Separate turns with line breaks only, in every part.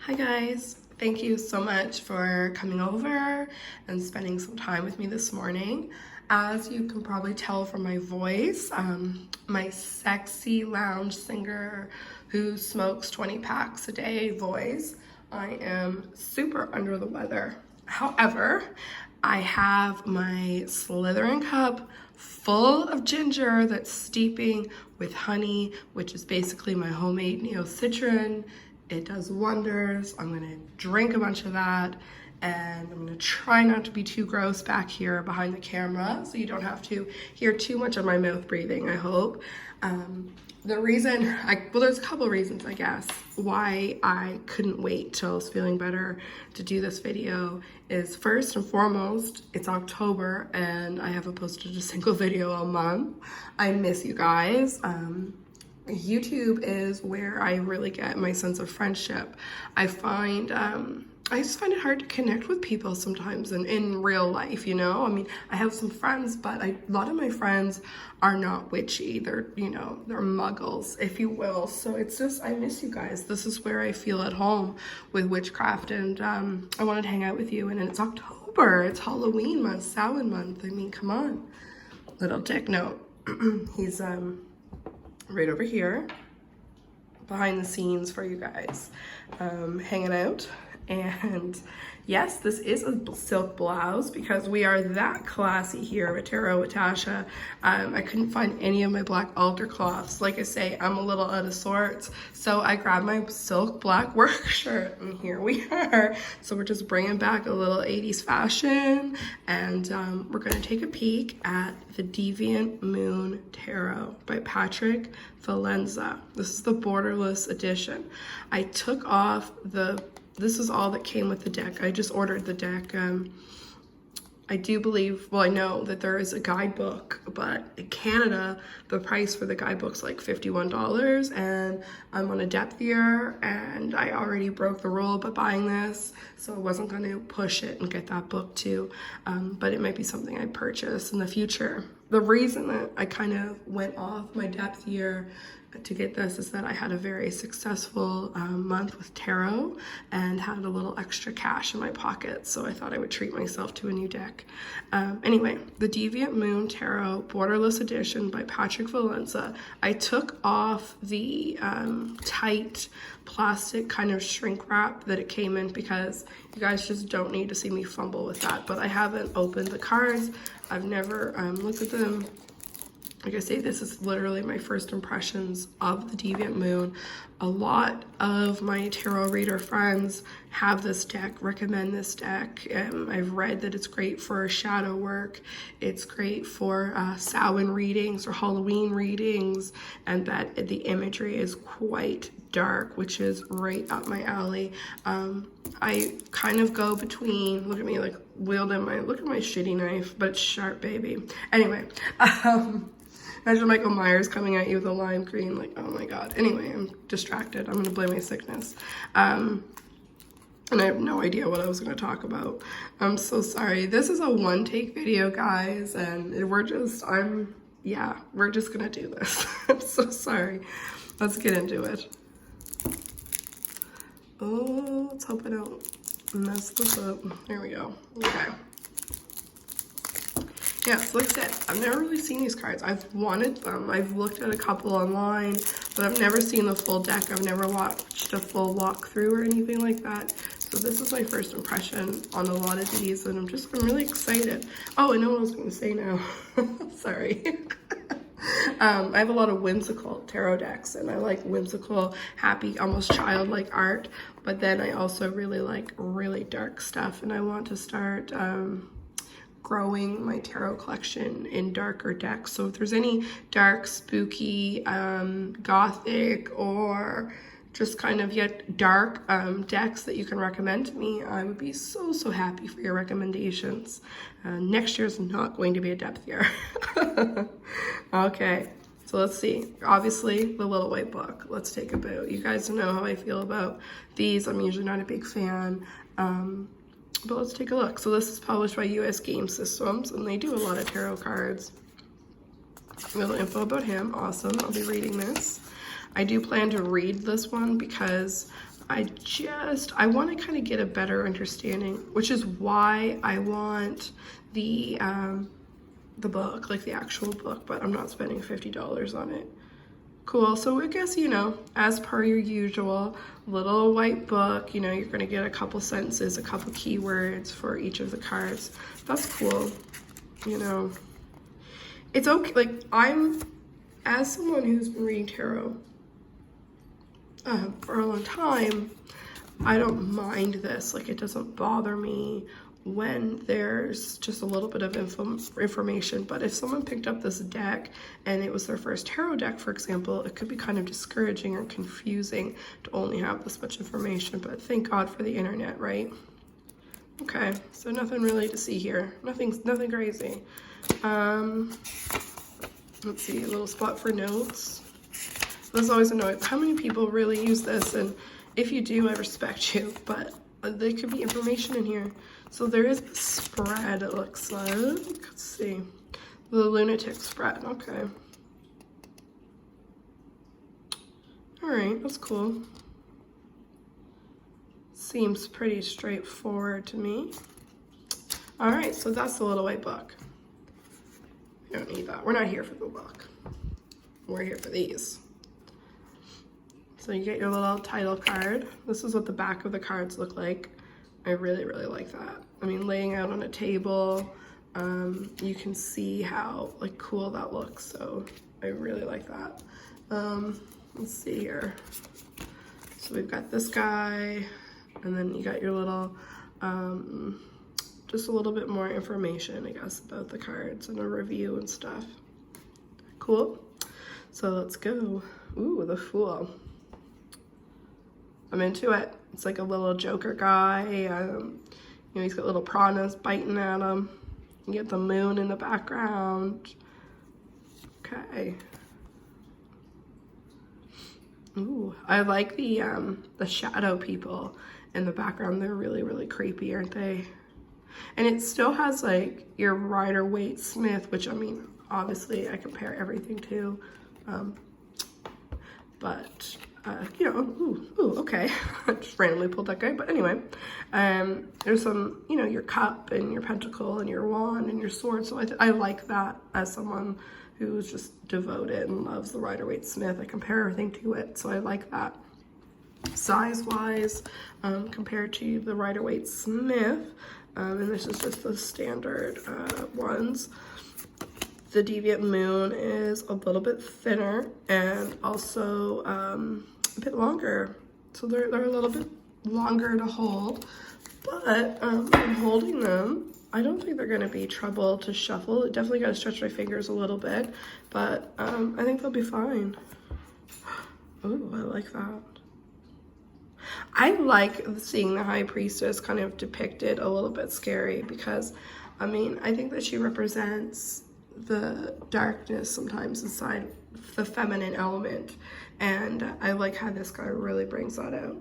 Hi guys, thank you so much for coming over and spending some time with me this morning. As you can probably tell from my voice, my sexy lounge singer who smokes 20 packs a day voice, I am super under the weather. However, I have my Slytherin cup full of ginger that's steeping with honey, which is basically my homemade neo-citron. It does wonders. I'm gonna drink a bunch of that, and I'm gonna try not to be too gross back here behind the camera, so you don't have to hear too much of my mouth breathing, I hope. The reason, well, there's a couple reasons, I guess, why I couldn't wait till I was feeling better to do this video is, first and foremost, it's October and I haven't posted a single video all month. I miss you guys. YouTube is where I really get my sense of friendship. I just find it hard to connect with people sometimes in real life, you know? I mean, I have some friends, but a lot of my friends are not witchy. They're, they're muggles, if you will. So it's just, I miss you guys. This is where I feel at home with witchcraft, and I wanted to hang out with you. And it's October, it's Halloween month, Samhain month. I mean, come on. Little dick note. He's, right over here, behind the scenes for you guys, hanging out. And yes, this is a silk blouse because we are that classy here at Tarot with Tasha. I couldn't find any of my black altar cloths. Like I say, I'm a little out of sorts, so I grabbed my silk black work shirt, and here we are. So we're just bringing back a little 80s fashion, and we're gonna take a peek at the Deviant Moon Tarot by Patrick Valenza. This is the borderless edition. I took off this is all that came with the deck. I just ordered the deck. I do believe, well, I know that there is a guidebook, but in Canada, the price for the guidebook's like $51, and I'm on a depth year, and I already broke the rule by buying this, so I wasn't going to push it and get that book too, but it might be something I purchase in the future. The reason that I kind of went off my depth year to get this is that I had a very successful month with tarot and had a little extra cash in my pocket, so I thought I would treat myself to a new deck. Anyway, the Deviant Moon Tarot Borderless Edition by Patrick Valenza. I took off the tight plastic kind of shrink wrap that it came in because you guys just don't need to see me fumble with that, but I haven't opened the cards. I've never looked at them. Like I say, this is literally my first impressions of the Deviant Moon. A lot of my tarot reader friends have this deck, recommend this deck. I've read that it's great for shadow work. It's great for Samhain readings or Halloween readings, and that the imagery is quite dark, which is right up my alley. I kind of go between, look at me, like wielding look at my shitty knife, but it's sharp, baby. Anyway, imagine Michael Myers coming at you with a lime green, like, oh my God. Anyway, I'm distracted. I'm gonna blame my sickness. And I have no idea what I was gonna talk about. I'm so sorry. This is a one-take video, guys, and we're just gonna do this. I'm so sorry. Let's get into it. Oh, let's hope I don't mess this up. There we go. Okay. Yeah, so like I said, I've never really seen these cards. I've wanted them. I've looked at a couple online, but I've never seen the full deck. I've never watched a full walkthrough or anything like that. So this is my first impression on a lot of these, and I'm really excited. Oh, I know what I was going to say now. Sorry. I have a lot of whimsical tarot decks, and I like whimsical, happy, almost childlike art, but then I also really like really dark stuff, and I want to start growing my tarot collection in darker decks. So if there's any dark, spooky, gothic, or just kind of yet dark decks that you can recommend to me, I would be so happy for your recommendations. Next year's not going to be a depth year. Okay, so let's see. Obviously, the Little White Book. Let's take a boot. You guys know how I feel about these. I'm usually not a big fan. But let's take a look. So this is published by US Game Systems, and they do a lot of tarot cards. A little info about him. Awesome. I'll be reading this. I do plan to read this one because I want to kind of get a better understanding, which is why I want the book, like the actual book, but I'm not spending $50 on it. Cool. So I guess, you know, as per your usual, little white book, you know, you're going to get a couple sentences, a couple keywords for each of the cards. That's cool. You know, it's okay. Like, as someone who's been reading tarot for a long time, I don't mind this. Like, it doesn't bother me when there's just a little bit of information. But if someone picked up this deck and it was their first tarot deck, for example, it could be kind of discouraging or confusing to only have this much information. But thank God for the internet, right? Okay, so nothing really to see here. Nothing crazy. Let's see, a little spot for notes. This is always annoying. How many people really use this? And if you do, I respect you, but there could be information in here. So there is a spread, it looks like. Let's see. The lunatic spread. Okay. All right, that's cool. Seems pretty straightforward to me. All right, so that's the little white book. We don't need that. We're not here for the book. We're here for these. So you get your little title card. This is what the back of the cards look like. I really, really like that. I mean, laying out on a table, you can see how like cool that looks. So I really like that. Let's see here. So we've got this guy, and then you got your little, just a little bit more information, I guess, about the cards and a review and stuff. Cool. So let's go. Ooh, the Fool. I'm into it. It's like a little Joker guy. You know, he's got little piranhas biting at him. You get the moon in the background. Okay. Ooh, I like the shadow people in the background. They're really, really creepy, aren't they? And it still has like your Rider-Waite-Smith, which I mean, obviously I compare everything to, but you know, okay, I just randomly pulled that guy, but anyway, there's some, you know, your cup and your pentacle and your wand and your sword, so I like that as someone who's just devoted and loves the Rider-Waite-Smith. I compare everything to it, so I like that. Size-wise, compared to the Rider-Waite-Smith, and this is just the standard ones. The Deviant Moon is a little bit thinner and also a bit longer. So they're a little bit longer to hold, but I'm holding them. I don't think they're gonna be trouble to shuffle. Definitely gotta stretch my fingers a little bit, but I think they'll be fine. Oh, I like that. I like seeing the High Priestess kind of depicted a little bit scary because, I mean, I think that she represents the darkness sometimes inside the feminine element, and I like how this guy really brings that out.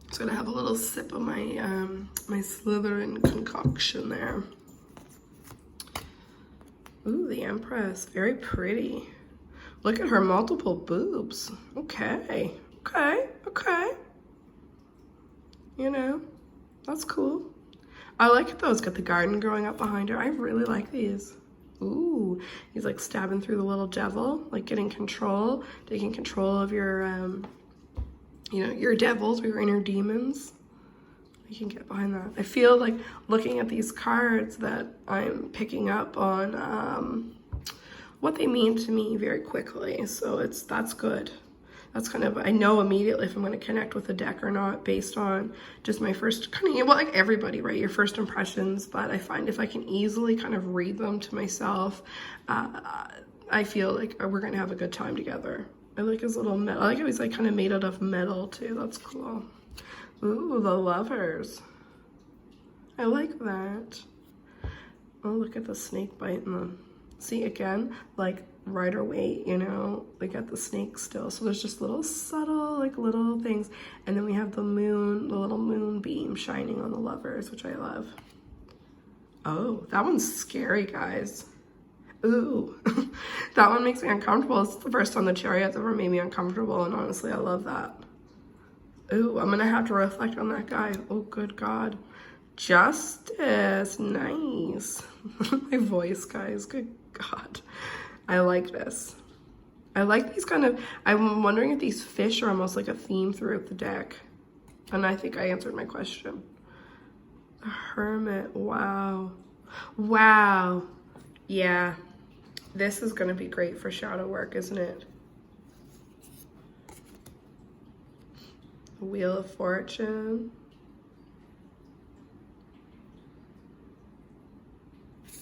Just gonna have a little sip of my my Slytherin concoction there. Ooh, the Empress, very pretty. Look at her multiple boobs. Okay, okay, okay. You know, that's cool. I like it though, it's got the garden growing up behind her. I really like these. Ooh, he's like stabbing through the little devil, like getting control, taking control of your, you know, your devils or your inner demons. You can get behind that. I feel like looking at these cards that I'm picking up on what they mean to me very quickly. So that's good. That's kind of, I know immediately if I'm going to connect with the deck or not based on just my first kind of, well, like everybody, right? Your first impressions. But I find if I can easily kind of read them to myself, I feel like we're going to have a good time together. I like his little metal. I like how he's like kind of made out of metal too. That's cool. Ooh, the Lovers. I like that. Oh, look at the snake biting them. See, again, like Rider-Waite, you know, they got the snake still. So there's just little subtle, like little things. And then we have the moon, the little moonbeam shining on the Lovers, which I love. Oh, that one's scary, guys. Ooh. That one makes me uncomfortable. It's the first time the Chariot's ever made me uncomfortable, and honestly, I love that. Ooh, I'm gonna have to reflect on that guy. Oh, good God. Justice, nice. My voice, guys, good God. I like this. I like these kind of, I'm wondering if these fish are almost like a theme throughout the deck. And I think I answered my question. The Hermit, wow. Wow. Yeah. This is gonna be great for shadow work, isn't it? Wheel of Fortune.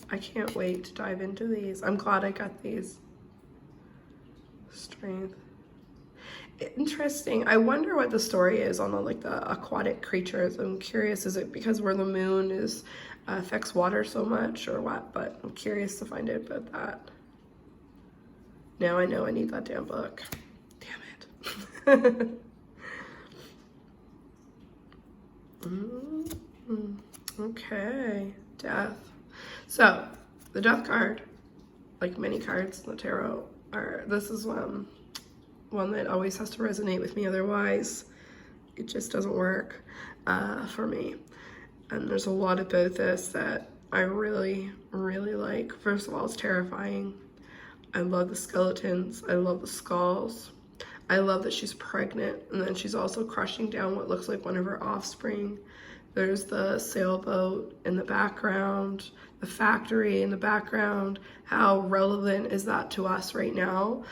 I can't wait to dive into these. I'm glad I got these. Strength. Interesting. I wonder what the story is on the aquatic creatures. I'm curious, is it because where the moon is affects water so much or what? But I'm curious to find out about that. Now I know I need that damn book. Damn it. Okay, Death. So the Death card, like many cards in the tarot, this is one that always has to resonate with me, otherwise it just doesn't work for me. And there's a lot about this that I really, really like. First of all, it's terrifying. I love the skeletons. I love the skulls. I love that she's pregnant, and then she's also crushing down what looks like one of her offspring. There's the sailboat in the background, the factory in the background. How relevant is that to us right now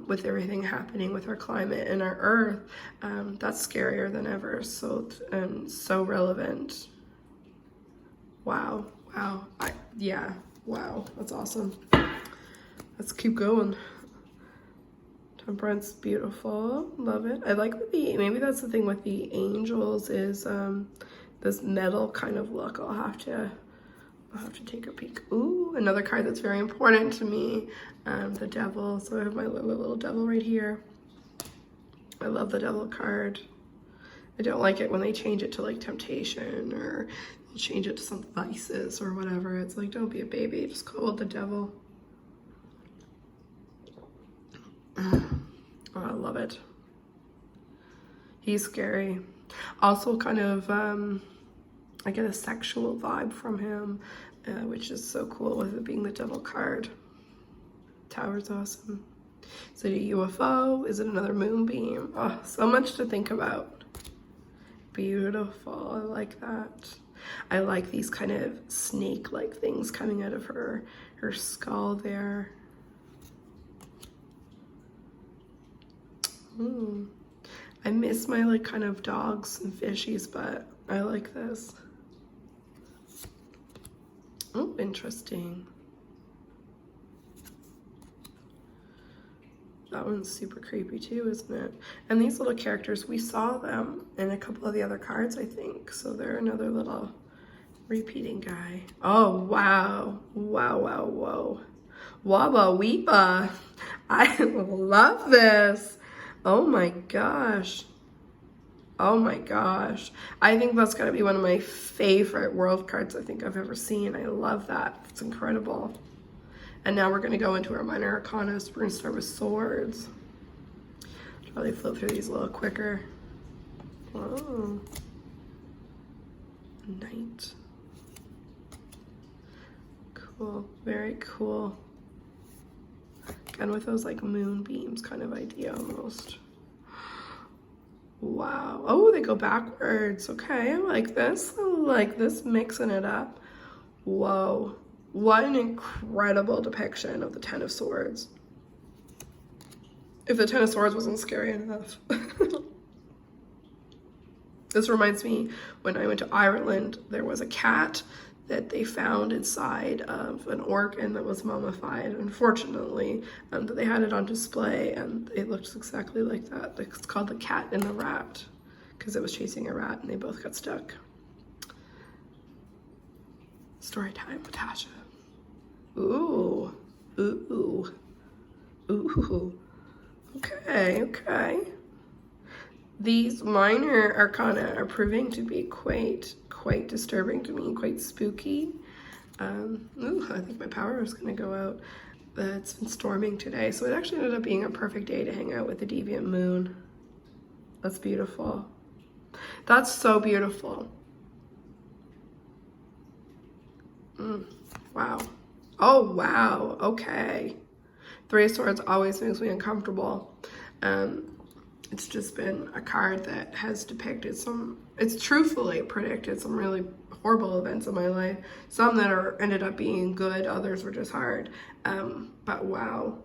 with everything happening with our climate and our earth? That's scarier than ever, so relevant. Wow, wow, yeah, wow, that's awesome. Let's keep going. Temperance, beautiful, love it. I like maybe that's the thing with the angels is this metal kind of look. I'll have to take a peek. Ooh, another card that's very important to me, the Devil. So I have my little devil right here. I love the Devil card. I don't like it when they change it to like temptation or change it to some vices or whatever. It's like, don't be a baby, just call it the Devil. Oh, I love it. He's scary. Also kind of, I get a sexual vibe from him, which is so cool with it being the Devil card. Tower's awesome. Is it a UFO? Is it another moonbeam? Oh, so much to think about. Beautiful, I like that. I like these kind of snake-like things coming out of her skull there. I miss my like kind of dogs and fishies, but I like this. Oh, interesting. That one's super creepy too, isn't it? And these little characters, we saw them in a couple of the other cards, I think. So they're another little repeating guy. Oh, wow. Wow, wow, whoa. Wabba weepa. I love this. Oh my gosh. Oh my gosh. I think that's gotta be one of my favorite world cards I think I've ever seen. I love that. It's incredible. And now we're gonna go into our minor arcana. So we're gonna start with swords. Probably flip through these a little quicker. Oh. Knight. Cool, very cool. Again, with those like moonbeams kind of idea almost. Wow. Oh, they go backwards. Okay, I like this. I like this, mixing it up. Whoa. What an incredible depiction of the Ten of Swords. If the Ten of Swords wasn't scary enough. This reminds me, when I went to Ireland, there was a cat that they found inside of an organ that was mummified, unfortunately, that they had it on display, and it looks exactly like that. It's called The Cat and the Rat, because it was chasing a rat and they both got stuck. Story time with Tasha. Ooh, ooh, ooh. Okay, okay. These minor arcana are proving to be quite disturbing to me, quite spooky. Ooh, I think my power is gonna go out. It's been storming today, so it actually ended up being a perfect day to hang out with the Deviant Moon. That's beautiful. That's so beautiful. Wow. Oh, wow. Okay. Three of Swords always makes me uncomfortable. It's just been a card that has depicted it's truthfully predicted some really horrible events in my life. Some that ended up being good, others were just hard. But wow.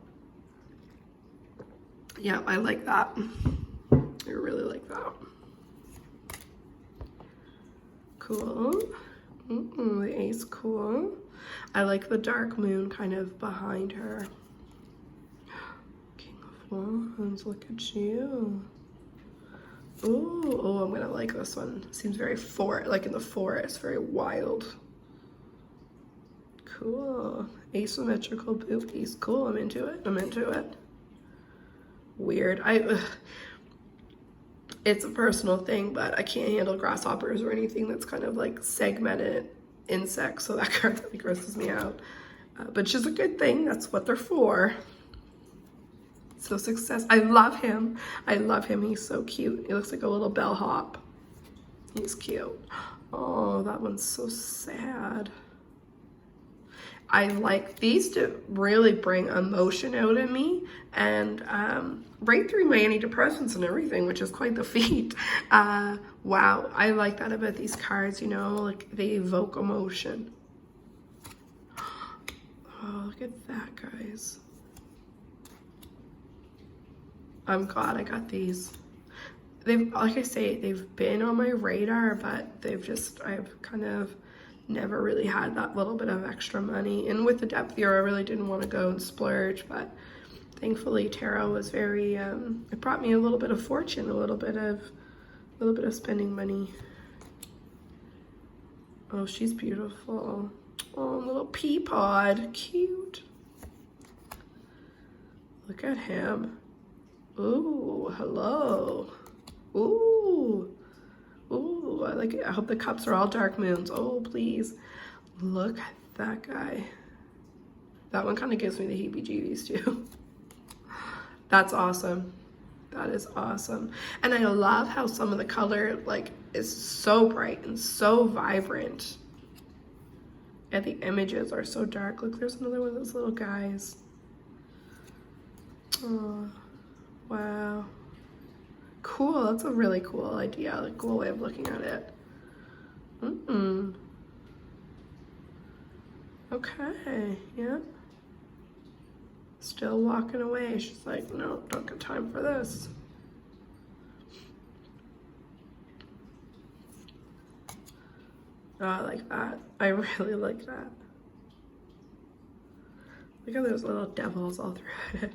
Yeah, I like that. I really like that. Cool. The Ace, cool. I like the dark moon kind of behind her. King of Wands, look at you. Ooh, oh, I'm gonna like this one. Seems very like in the forest, very wild. Cool. Asymmetrical boobies. Cool, I'm into it. I'm into it. Weird. It's a personal thing, but I can't handle grasshoppers or anything that's kind of like segmented insects, so that card really grosses me out. But it's just a good thing. That's what they're for. So success. I love him. I love him. He's so cute. He looks like a little bellhop. He's cute. Oh, that one's so sad. I like these to really bring emotion out in me and right through my antidepressants and everything, which is quite the feat. Wow, I like that about these cards, you know, like they evoke emotion. Oh, look at that, guys. I'm glad I got these. Like I say, they've been on my radar, but I've kind of never really had that little bit of extra money. And with the depth here, I really didn't want to go and splurge, but thankfully tarot was very, it brought me a little bit of fortune, a little bit of spending money. Oh, she's beautiful. Oh, little pea pod, cute. Look at him. Ooh, hello. Ooh. Ooh, I like it. I hope the cups are all dark moons. Oh, please. Look at that guy. That one kind of gives me the heebie-jeebies too. That's awesome. That is awesome. And I love how some of the color like is so bright and so vibrant. And the images are so dark. Look, there's another one of those little guys. Oh, wow. Cool, that's a really cool idea, like cool way of looking at it. Okay, yeah. Still walking away. She's like, no, don't got time for this. Oh, I like that. I really like that. Look at those little devils all through it.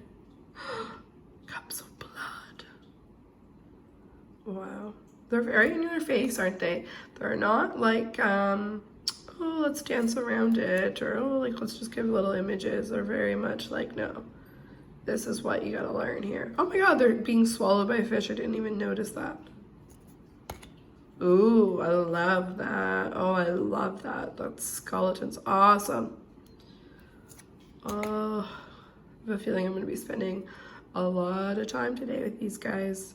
Cups of blood. Wow. They're very in your face, aren't they? They're not like, oh, let's dance around it, or oh, like, let's just give little images. They're very much like, no, this is what you gotta learn here. Oh my God, they're being swallowed by a fish. I didn't even notice that. Ooh, I love that. Oh, I love that. That skeleton's awesome. Oh, I have a feeling I'm gonna be spending a lot of time today with these guys.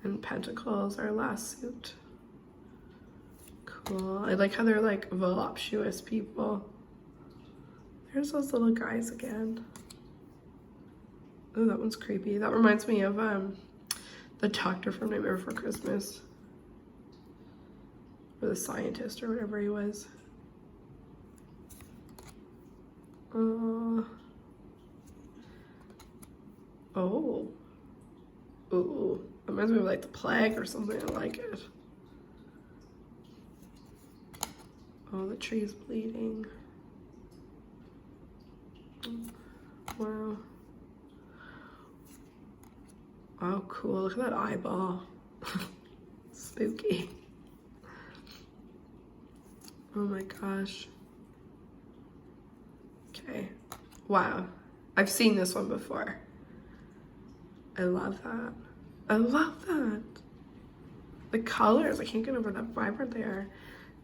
And Pentacles, our last suit. Cool. I like how they're like voluptuous people. There's those little guys again. Oh, that one's creepy. That reminds me of the doctor from Nightmare Before Christmas. Or the scientist or whatever he was. Oh. Ooh. Reminds me of like the plague or something. I like it. Oh, the tree's bleeding. Wow. Oh, cool. Look at that eyeball. Spooky. Oh my gosh. Okay. Wow. I've seen this one before. I love that. I love that. The colors, I can't get over that vibrant they are.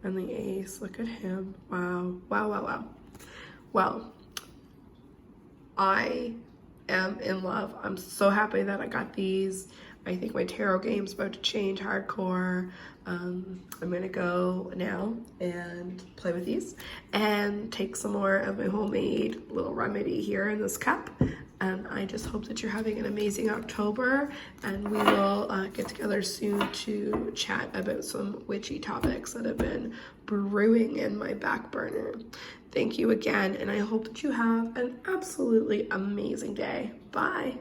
And the ace, look at him. Wow. Wow. Well, I am in love. I'm so happy that I got these. I think my tarot game's about to change hardcore. I'm gonna go now and play with these and take some more of my homemade little remedy here in this cup. And I just hope that you're having an amazing October, and we will get together soon to chat about some witchy topics that have been brewing in my back burner. Thank you again, and I hope that you have an absolutely amazing day. Bye.